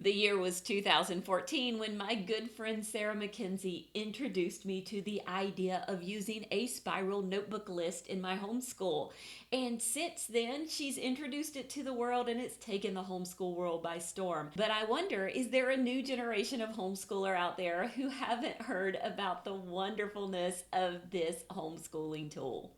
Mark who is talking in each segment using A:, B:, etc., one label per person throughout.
A: The year was 2014 when my good friend Sarah McKenzie introduced me to the idea of using a spiral notebook list in my homeschool. And since then, she's introduced it to the world and it's taken the homeschool world by storm. But I wonder, is there a new generation of homeschooler out there who haven't heard about the wonderfulness of this homeschooling tool?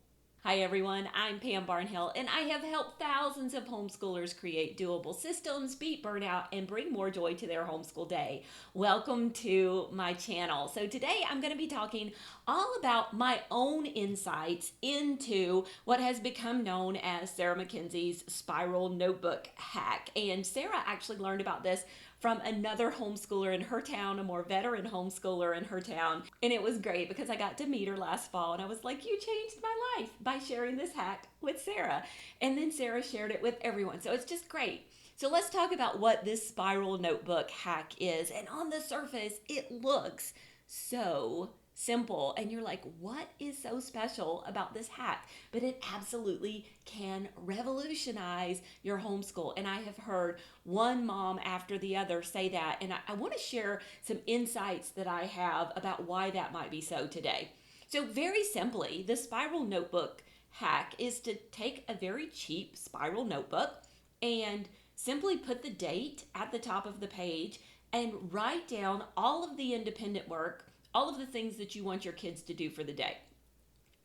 A: Hi everyone, I'm Pam Barnhill, and I have helped thousands of homeschoolers create doable systems, beat burnout, and bring more joy to their homeschool day. Welcome to my channel. So today I'm going to be talking all about my own insights into what has become known as Sarah McKenzie's spiral notebook hack. And Sarah actually learned about this from another homeschooler in her town, a more veteran homeschooler in her town. And it was great because I got to meet her last fall and I was like, you changed my life by sharing this hack with Sarah. And then Sarah shared it with everyone. So it's just great. So let's talk about what this spiral notebook hack is. And on the surface, it looks so simple. And you're like, what is so special about this hack? But it absolutely can revolutionize your homeschool. And I have heard one mom after the other say that. And I want to share some insights that I have about why that might be so today. So, very simply, the spiral notebook hack is to take a very cheap spiral notebook and simply put the date at the top of the page and write down all of the independent work, all of the things that you want your kids to do for the day.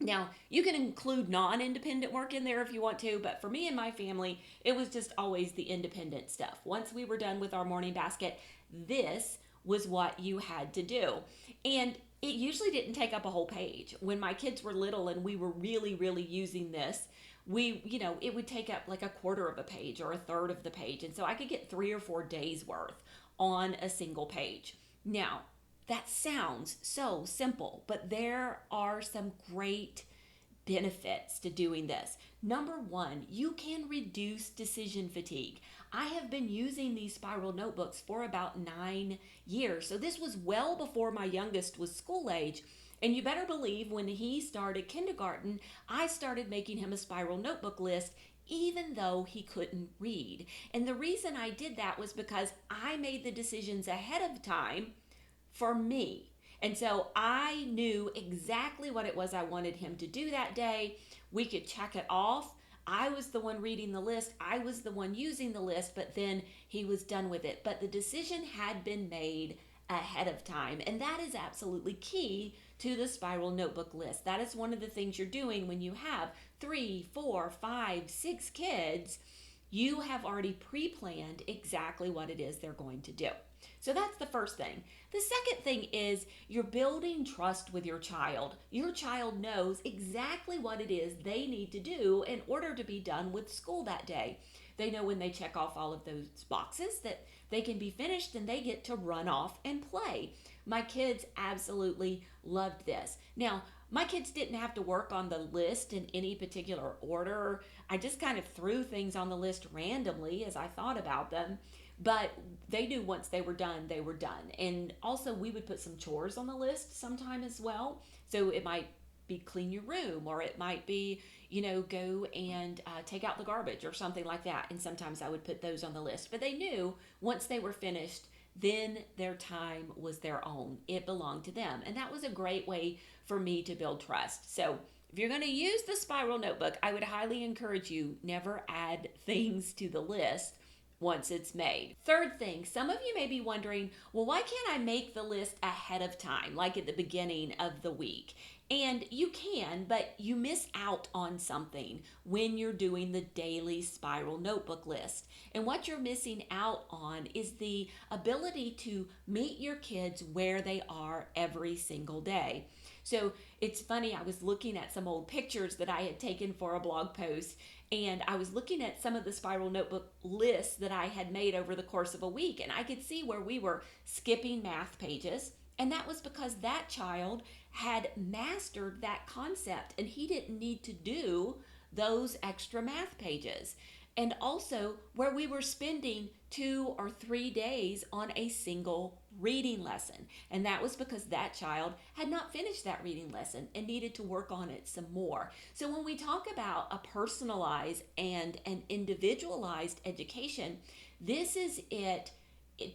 A: Now, you can include non-independent work in there if you want to, but for me and my family, it was just always the independent stuff. Once we were done with our morning basket, this was what you had to do. And it usually didn't take up a whole page. When my kids were little and we were really using this, it would take up like a quarter of a page or a third of the page. And so I could get 3 or 4 days worth on a single page. Now, that sounds so simple, but there are some great benefits to doing this. Number one, you can reduce decision fatigue. I have been using these spiral notebooks for about 9 years. So this was well before my youngest was school age. And you better believe when he started kindergarten, I started making him a spiral notebook list even though he couldn't read. And the reason I did that was because I made the decisions ahead of time for me. And so I knew exactly what it was I wanted him to do that day. We could check it off. I was the one reading the list. I was the one using the list, but then he was done with it. But the decision had been made ahead of time. And that is absolutely key to the spiral notebook list. That is one of the things you're doing when you have 3, 4, 5, 6 kids. You have already pre-planned exactly what it is they're going to do. So that's the first thing. The second thing is you're building trust with your child. Your child knows exactly what it is they need to do in order to be done with school that day. They know when they check off all of those boxes that they can be finished and they get to run off and play. My kids absolutely loved this. Now, my kids didn't have to work on the list in any particular order. I just kind of threw things on the list randomly as I thought about them. But they knew once they were done, they were done. And also, we would put some chores on the list sometime as well. So it might be clean your room, or it might be, go and take out the garbage or something like that. And sometimes I would put those on the list. But they knew once they were finished, then their time was their own. It belonged to them. And that was a great way for me to build trust. So if you're going to use the spiral notebook, I would highly encourage you never add things to the list once it's made. Third thing, some of you may be wondering, well, why can't I make the list ahead of time, like at the beginning of the week? And you can, but you miss out on something when you're doing the daily spiral notebook list. And what you're missing out on is the ability to meet your kids where they are every single day. So it's funny, I was looking at some old pictures that I had taken for a blog post, and I was looking at some of the spiral notebook lists that I had made over the course of a week, and I could see where we were skipping math pages. And that was because that child had mastered that concept and he didn't need to do those extra math pages. And also where we were spending 2 or 3 days on a single reading lesson. And that was because that child had not finished that reading lesson and needed to work on it some more. So when we talk about a personalized and an individualized education, this is it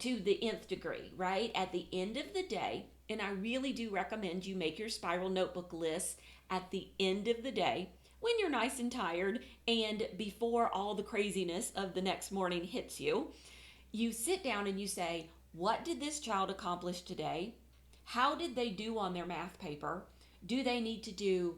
A: to the nth degree, right? At the end of the day, and I really do recommend you make your spiral notebook list at the end of the day when you're nice and tired and before all the craziness of the next morning hits you. You sit down and you say, what did this child accomplish today? How did they do on their math paper? Do they need to do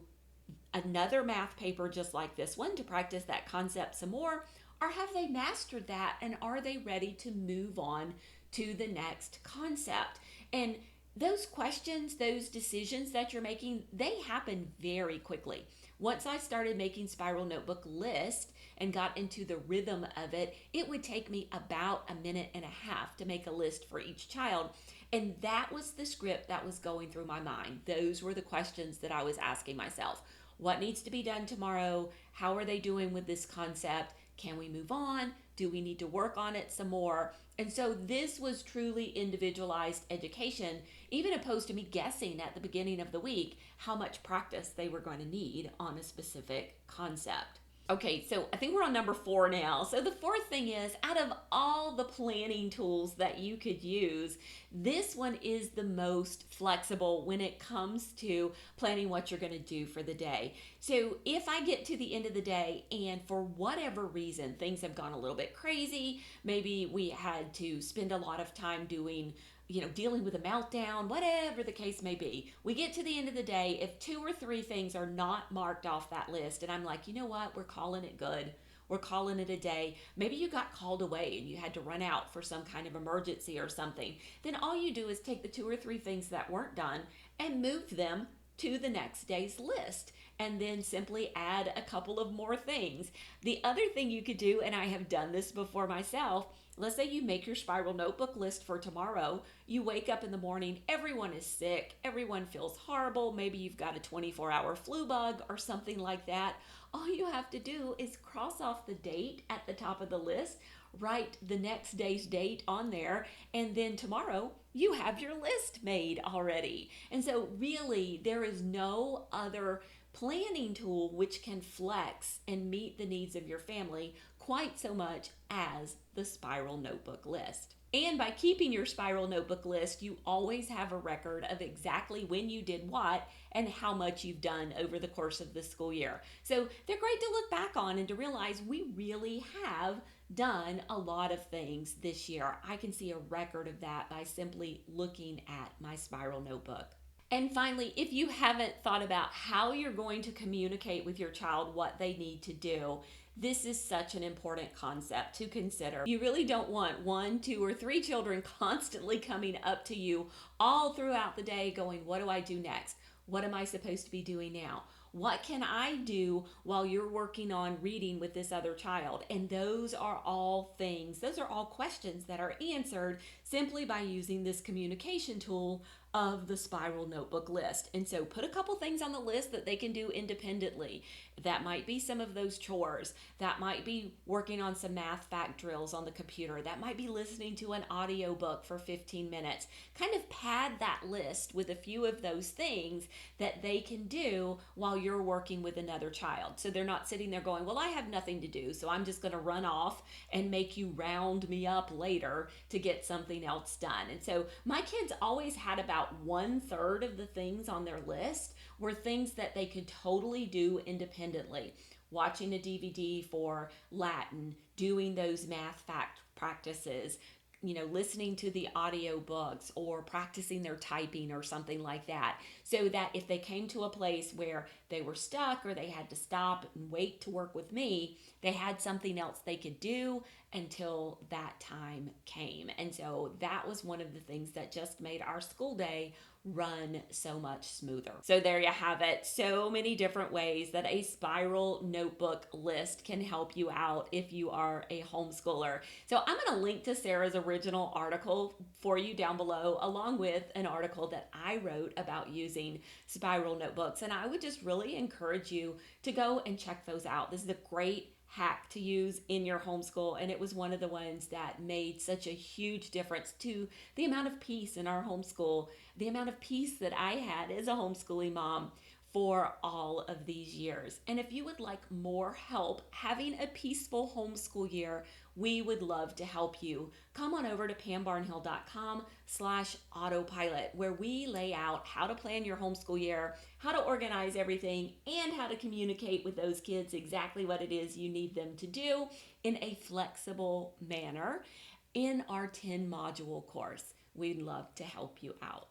A: another math paper just like this one to practice that concept some more? Or have they mastered that and are they ready to move on to the next concept? And those questions, those decisions that you're making, they happen very quickly. Once I started making spiral notebook list and got into the rhythm of it, it would take me about a minute and a half to make a list for each child. And that was the script that was going through my mind. Those were the questions that I was asking myself. What needs to be done tomorrow? How are they doing with this concept? Can we move on? Do we need to work on it some more? And so this was truly individualized education, even opposed to me guessing at the beginning of the week how much practice they were going to need on a specific concept. Okay, so I think we're on number 4 now. So the fourth thing is, out of all the planning tools that you could use, this one is the most flexible when it comes to planning what you're going to do for the day. So if I get to the end of the day and for whatever reason things have gone a little bit crazy, maybe we had to spend a lot of time dealing with a meltdown, whatever the case may be. We get to the end of the day, if 2 or 3 things are not marked off that list, and I'm like, you know what, we're calling it good. We're calling it a day. Maybe you got called away and you had to run out for some kind of emergency or something. Then all you do is take the 2 or 3 things that weren't done and move them to the next day's list, and then simply add a couple of more things. The other thing you could do, and I have done this before myself, let's say you make your spiral notebook list for tomorrow. You wake up in the morning, everyone is sick, everyone feels horrible, maybe you've got a 24-hour flu bug or something like that. All you have to do is cross off the date at the top of the list, write the next day's date on there, and then tomorrow you have your list made already. And so really there is no other planning tool which can flex and meet the needs of your family quite so much as the spiral notebook list. And by keeping your spiral notebook list, you always have a record of exactly when you did what and how much you've done over the course of the school year. So they're great to look back on and to realize we really have done a lot of things this year. I can see a record of that by simply looking at my spiral notebook. And finally, if you haven't thought about how you're going to communicate with your child what they need to do, this is such an important concept to consider. You really don't want 1, 2, or 3 children constantly coming up to you all throughout the day going, what do I do next? What am I supposed to be doing now? What can I do while you're working on reading with this other child? And those are all questions that are answered simply by using this communication tool of the spiral notebook list. And so put a couple things on the list that they can do independently. That might be some of those chores. That might be working on some math fact drills on the computer. That might be listening to an audio book for 15 minutes. Kind of pad that list with a few of those things that they can do while you're working with another child. So they're not sitting there going, well, I have nothing to do, so I'm just going to run off and make you round me up later to get something else done. And so my kids always had about 1/3 of the things on their list were things that they could totally do independently. Watching a DVD for Latin, doing those math fact practices, listening to the audio books or practicing their typing or something like that, so that if they came to a place where they were stuck or they had to stop and wait to work with me, they had something else they could do until that time came. And so that was one of the things that just made our school day run so much smoother. So there you have it. So many different ways that a spiral notebook list can help you out if you are a homeschooler. So I'm going to link to Sarah's original article for you down below, along with an article that I wrote about using spiral notebooks. And I would just really encourage you to go and check those out. This is a great hack to use in your homeschool, and it was one of the ones that made such a huge difference to the amount of peace in our homeschool, the amount of peace that I had as a homeschooling mom for all of these years. And if you would like more help having a peaceful homeschool year, we would love to help you. Come on over to pambarnhill.com/autopilot, where we lay out how to plan your homeschool year, how to organize everything, and how to communicate with those kids exactly what it is you need them to do in a flexible manner in our 10 module course. We'd love to help you out.